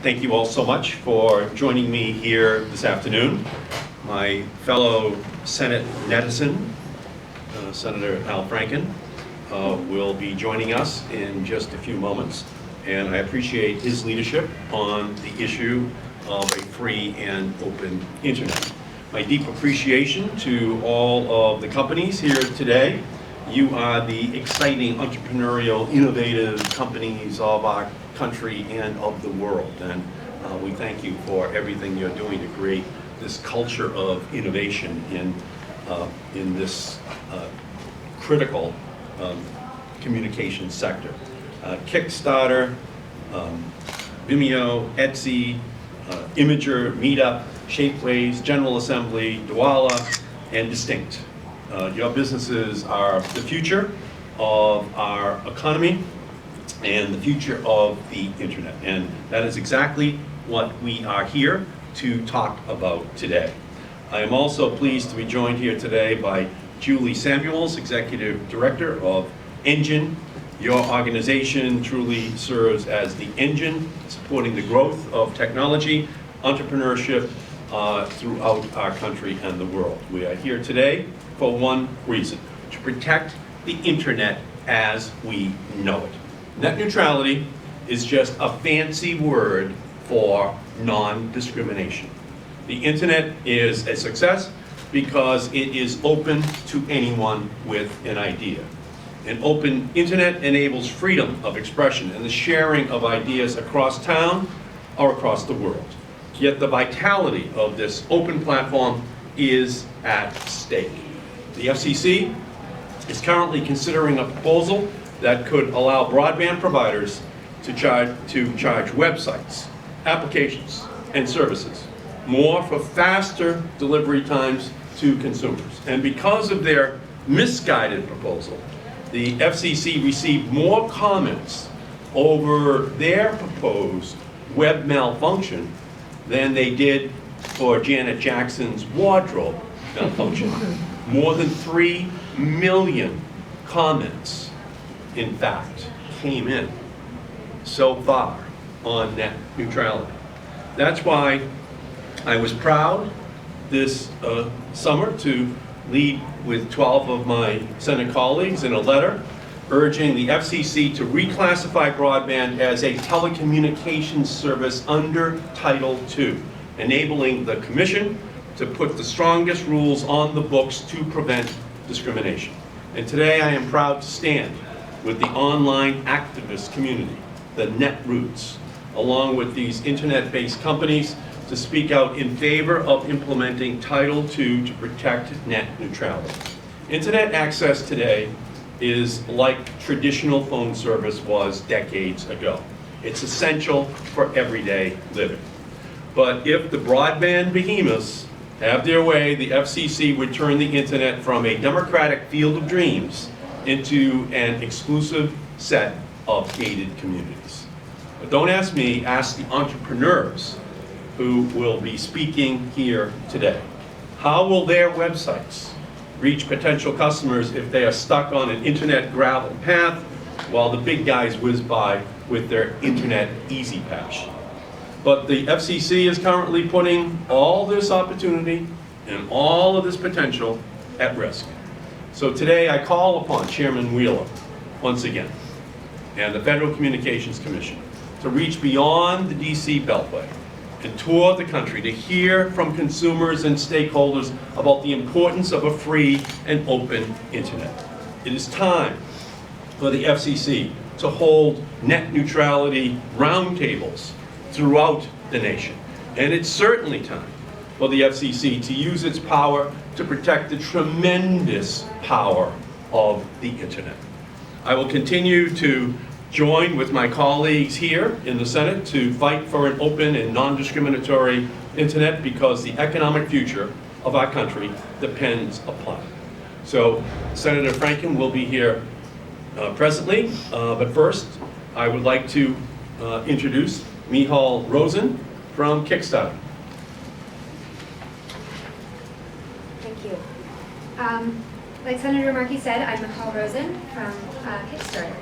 Thank you all so much for joining me here this afternoon. My fellow Senate netizen, Senator Al Franken, will be joining us in just a few moments, and I appreciate his leadership on the issue of a free and open internet. My deep appreciation to all of the companies here today. You are the exciting, entrepreneurial, innovative companies of our country and of the world, and we thank you for everything you're doing to create this culture of innovation in this critical communication sector. Kickstarter, Vimeo, Etsy, Imgur, Meetup, Shapeways, General Assembly, Dwolla, and Distinct. Your businesses are the future of our economy and the future of the internet. And that is exactly what we are here to talk about today. I am also pleased to be joined here today by Julie Samuels, Executive Director of Engine. Your organization truly serves as the engine supporting the growth of technology, entrepreneurship throughout our country and the world. We are here today for one reason: to protect the internet as we know it. Net neutrality is just a fancy word for non-discrimination. The internet is a success because it is open to anyone with an idea. An open internet enables freedom of expression and the sharing of ideas across town or across the world. Yet the vitality of this open platform is at stake. The FCC is currently considering a proposal that could allow broadband providers to charge websites, applications, and services more for faster delivery times to consumers. And because of their misguided proposal, the FCC received more comments over their proposed web malfunction than they did for Janet Jackson's wardrobe malfunction. More than 3 million comments, in fact, came in so far on net neutrality. That's why I was proud this summer to lead with 12 of my Senate colleagues in a letter urging the FCC to reclassify broadband as a telecommunications service under Title II, enabling the Commission to put the strongest rules on the books to prevent discrimination. And today I am proud to stand with the online activist community, the Netroots, along with these internet-based companies, to speak out in favor of implementing Title II to protect net neutrality. Internet access today is like traditional phone service was decades ago. It's essential for everyday living. But if the broadband behemoths have their way, the FCC would turn the internet from a democratic field of dreams into an exclusive set of gated communities. But don't ask me, ask the entrepreneurs who will be speaking here today. How will their websites reach potential customers if they are stuck on an internet gravel path while the big guys whiz by with their internet easy patch? But the FCC is currently putting all this opportunity and all of this potential at risk. So today I call upon Chairman Wheeler, once again, and the Federal Communications Commission to reach beyond the DC Beltway and tour the country to hear from consumers and stakeholders about the importance of a free and open internet. It is time for the FCC to hold net neutrality roundtables throughout the nation. And it's certainly time for the FCC to use its power to protect the tremendous power of the internet. I will continue to join with my colleagues here in the Senate to fight for an open and non-discriminatory internet because the economic future of our country depends upon it. So Senator Franken will be here presently, but first I would like to introduce Michal Rosen from Kickstarter. Thank you. Like Senator Markey said, I'm Michal Rosen from Kickstarter.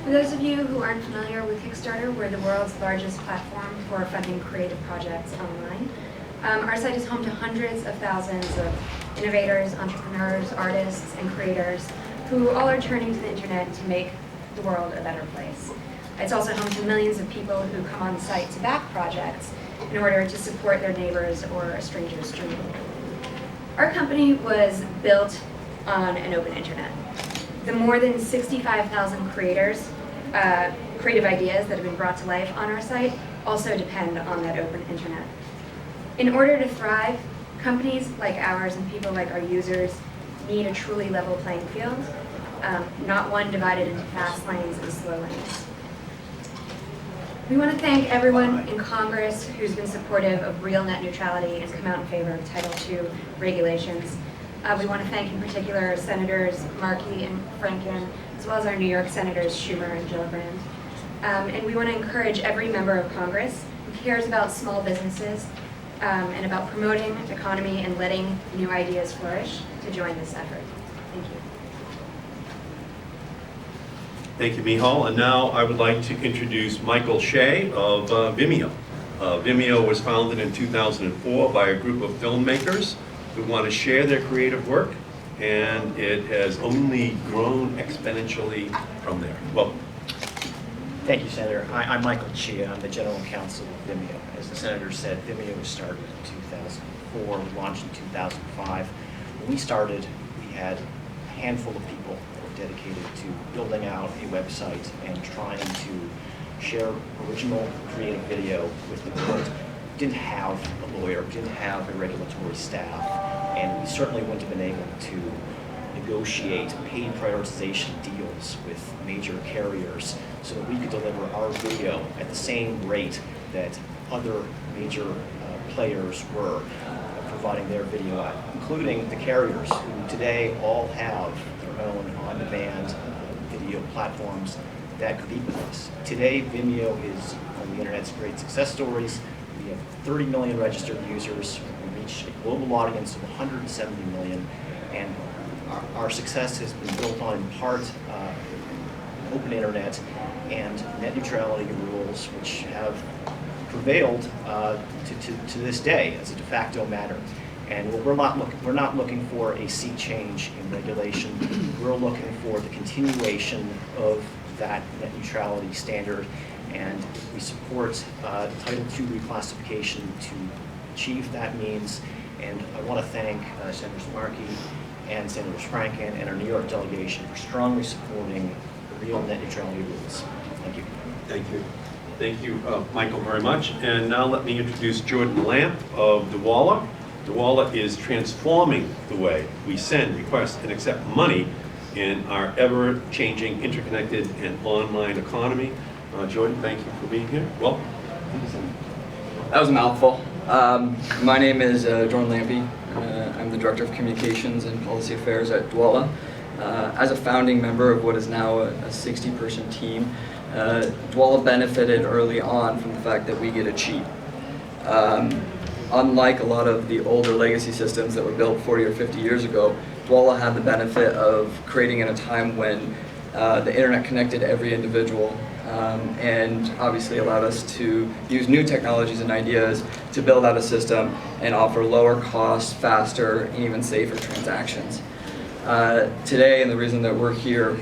For those of you who aren't familiar with Kickstarter, we're the world's largest platform for funding creative projects online. Our site is home to hundreds of thousands of innovators, entrepreneurs, artists, and creators who all are turning to the internet to make the world a better place. It's also home to millions of people who come on the site to back projects in order to support their neighbors or a stranger's dream. Our company was built on an open internet. The more than 65,000 creators, creative ideas that have been brought to life on our site also depend on that open internet. In order to thrive, companies like ours and people like our users need a truly level playing field, not one divided into fast lanes and slow lanes. We want to thank everyone in Congress who's been supportive of real net neutrality and come out in favor of Title II regulations. We want to thank in particular Senators Markey and Franken, as well as our New York Senators Schumer and Gillibrand. And we want to encourage every member of Congress who cares about small businesses and about promoting the economy and letting new ideas flourish to join this effort. Thank you. Thank you, Mihal. And now I would like to introduce Michael Shea of Vimeo. Vimeo was founded in 2004 by a group of filmmakers who want to share their creative work, and it has only grown exponentially from there. Welcome. Thank you, Senator. I'm Michael Chia. I'm the General Counsel of Vimeo. As the Senator said, Vimeo was started in 2004, launched in 2005. When we started, we had a handful of people that were dedicated to building out a website and trying to share original creative video with the world. We didn't have a lawyer, didn't have a regulatory staff, and we certainly wouldn't have been able to negotiate paid prioritization deals with major carriers so that we could deliver our video at the same rate that other major players were providing their video at, including the carriers who today all have their own on-demand video platforms that compete with us. Today, Vimeo is on the internet's great success stories. We have 30 million registered users. We reach a global audience of 170 million, and our success has been built on, in part, open internet and net neutrality rules, which have prevailed to this day as a de facto matter. And we're not looking for a sea change in regulation. We're looking for the continuation of that net neutrality standard, and we support Title II reclassification to achieve that means. And I want to thank Senators Markey and Senators Franken and our New York delegation for strongly supporting the real net neutrality rules. Thank you. Thank you. Thank you, Michael, very much. And now let me introduce Jordan Lamp of Dwolla. Dwolla is transforming the way we send, request, and accept money in our ever-changing, interconnected, and online economy. Jordan, thank you for being here. Welcome. That was a mouthful. My name is Jordan Lampy. I'm the Director of Communications and Policy Affairs at Dwolla. As a founding member of what is now a 60-person team, Dwolla benefited early on from the fact that we get a cheat. Unlike a lot of the older legacy systems that were built 40 or 50 years ago, Dwolla had the benefit of creating in a time when the internet connected every individual and obviously allowed us to use new technologies and ideas to build out a system and offer lower cost, faster, and even safer transactions. Today, and the reason that we're here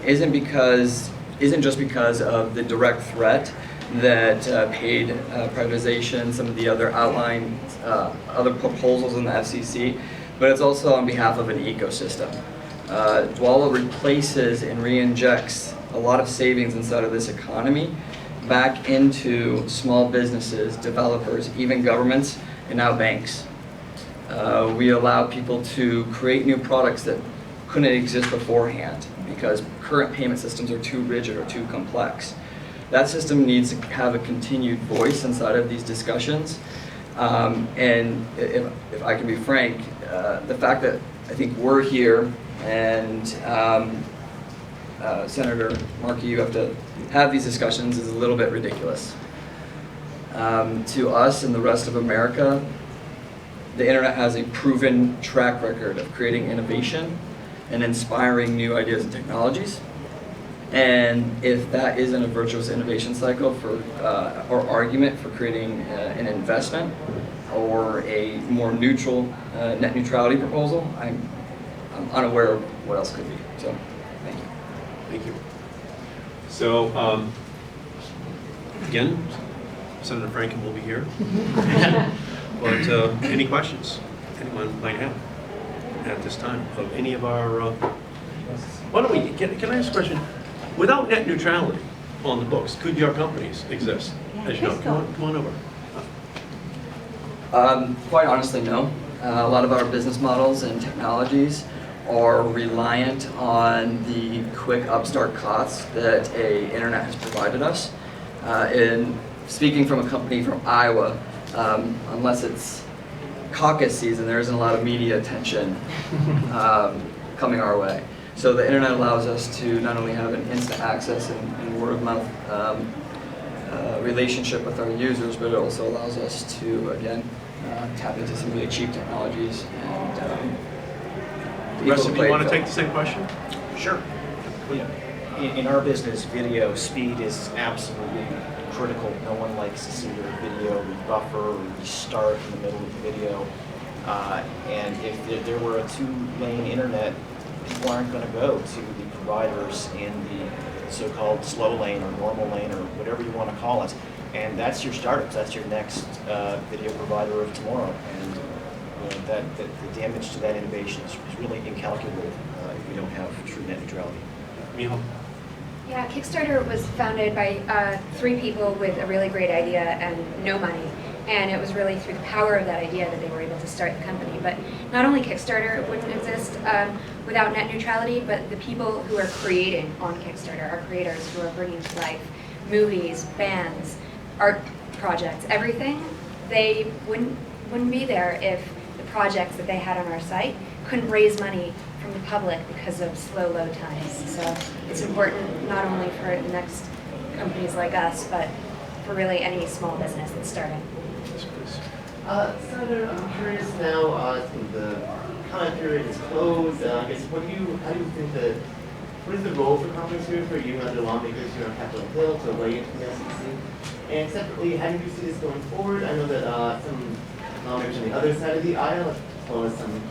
isn't just because of the direct threat that paid privatization, some of the other outlined other proposals in the FCC, but it's also on behalf of an ecosystem. Dwolla replaces and re-injects a lot of savings inside of this economy back into small businesses, developers, even governments, and now banks. We allow people to create new products that couldn't exist beforehand because current payment systems are too rigid or too complex. That system needs to have a continued voice inside of these discussions. And if I can be frank, the fact that I think we're here and Senator Markey, you have to have these discussions is a little bit ridiculous. To us and the rest of America, the internet has a proven track record of creating innovation and inspiring new ideas and technologies. And if that isn't a virtuous innovation cycle for, or argument for creating an investment or a more neutral net neutrality proposal, I'm unaware of what else could be. So, thank you. Thank you. So, again, Senator Franken will be here. But any questions anyone might have at this time of any of our, why don't we, can I ask a question? Without net neutrality on the books, could your companies exist? As you know, come on over. Quite honestly, no. A lot of our business models and technologies are reliant on the quick upstart costs that a internet has provided us. In speaking from a company from Iowa, unless it's caucus season, there isn't a lot of media attention coming our way. So the internet allows us to not only have an instant access and word of mouth relationship with our users, but it also allows us to, again, tap into some really cheap technologies. And The rest of you want to take the same question? Sure. In our business, video speed is absolutely critical. No one likes to see their video rebuffer or restart in the middle of the video. And if there were a two-lane internet, people aren't going to go to the providers in the so-called slow lane or normal lane or whatever you want to call it. And that's your startup. That's your next video provider of tomorrow. And the damage to that innovation is really incalculable if we don't have true net neutrality. Miho? Yeah, Kickstarter was founded by 3 people with a really great idea and no money. And it was really through the power of that idea that they were able to start the company. But not only Kickstarter wouldn't exist without net neutrality, but the people who are creating on Kickstarter, our creators who are bringing to life movies, bands, art projects, everything, they wouldn't be there if the projects that they had on our site couldn't raise money from the public because of slow load times. So it's important not only for the next companies like us, but for really any small business that's starting. Senator, I'm curious now, the comment period is closed. I guess how do you think what is the role for Congress here for you and the lawmakers here on Capitol Hill to weigh into the SEC? And separately, how do you see this going forward? I know that some lawmakers on the other side of the aisle, as well as some